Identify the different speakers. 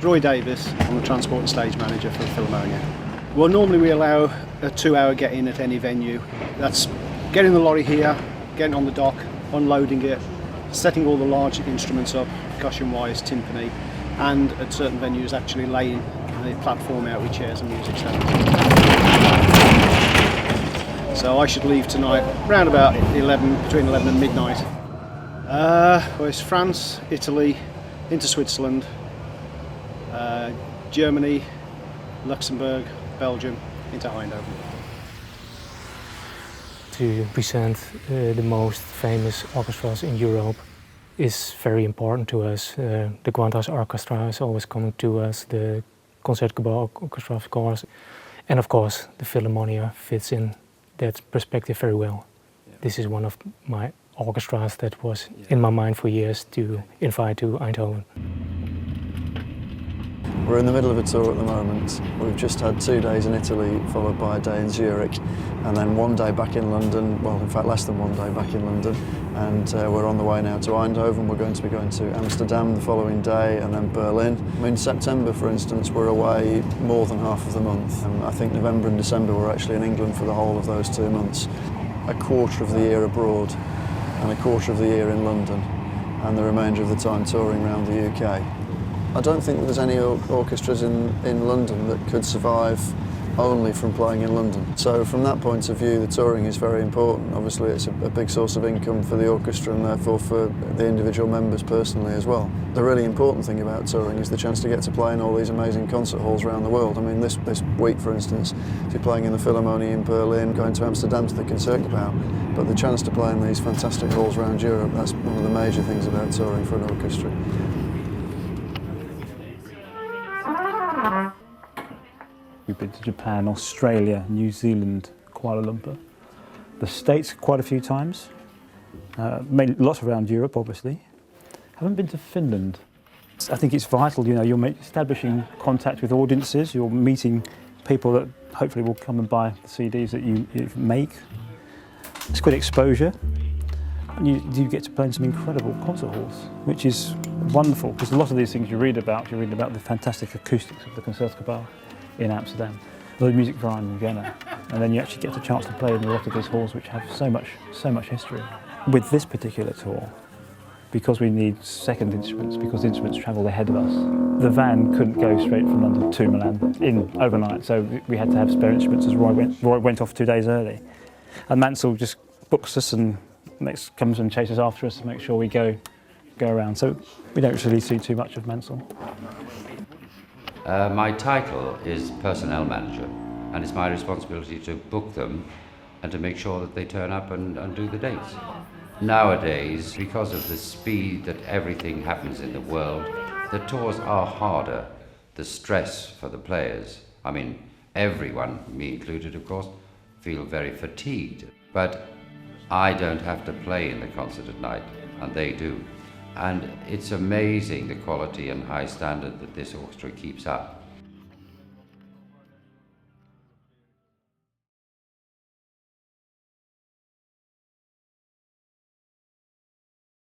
Speaker 1: Roy Davis. I'm the transport and stage manager for the Philharmonia. Well, normally we allow a 2-hour get-in at any venue. That's getting the lorry here, getting on the dock, unloading it, setting all the large instruments up, percussion-wise, timpani, and at certain venues actually laying the platform out with chairs and music stands. So I should leave tonight around about 11, between 11 and midnight. Well, it's France, Italy, into Switzerland, Germany, Luxembourg, Belgium, into Eindhoven.
Speaker 2: To present the most famous orchestras in Europe is very important to us. The Philharmonia Orchestra is always coming to us, the Concertgebouw Orchestra, of course, and of course the Philharmonia fits in that perspective very well. Yeah. This is one of my orchestras that was in my mind for years to invite to Eindhoven.
Speaker 3: We're in the middle of a tour at the moment. We've just had 2 days in Italy, followed by a day in Zurich, and then 1 day back in London, well in fact less than 1 day back in London, and we're on the way now to Eindhoven. We're going to be going to Amsterdam the following day and then Berlin. In September, for instance, we're away more than half of the month. I think November and December we're actually in England for the whole of those 2 months. A quarter of the year abroad and a quarter of the year in London, and the remainder of the time touring around the UK. I don't think that there's any orchestras in London that could survive only from playing in London. So from that point of view, the touring is very important. Obviously it's a big source of income for the orchestra and therefore for the individual members personally as well. The really important thing about touring is the chance to get to play in all these amazing concert halls around the world. I mean, this week, for instance, if you're playing in the Philharmonia in Berlin, going to Amsterdam to the Concertgebouw, but the chance to play in these fantastic halls around Europe, that's one of the major things about touring for an orchestra.
Speaker 4: We've been to Japan, Australia, New Zealand, Kuala Lumpur, the States quite a few times, lots around Europe obviously. Haven't been to Finland. I think it's vital, you know, you're establishing contact with audiences, you're meeting people that hopefully will come and buy the CDs that you make. It's good exposure. And you get to play in some incredible concert halls, which is wonderful, because a lot of these things you read about the fantastic acoustics of the Concertgebouw in Amsterdam, the Music Verein in Vienna, and then you actually get a chance to play in a lot of these halls which have so much history. With this particular tour, because we need second instruments, because the instruments travel ahead of us, the van couldn't go straight from London to Milan overnight, so we had to have spare instruments as Roy went off 2 days early. And Mansell just books us and comes and chases after us to make sure we go around, so we don't really see too much of Mansell.
Speaker 5: My title is Personnel Manager, and it's my responsibility to book them and to make sure that they turn up and do the dates. Nowadays, because of the speed that everything happens in the world, the tours are harder. The stress for the players, I mean, everyone, me included of course, feel very fatigued. But I don't have to play in the concert at night, and they do. And it's amazing the quality and high standard that this orchestra keeps up.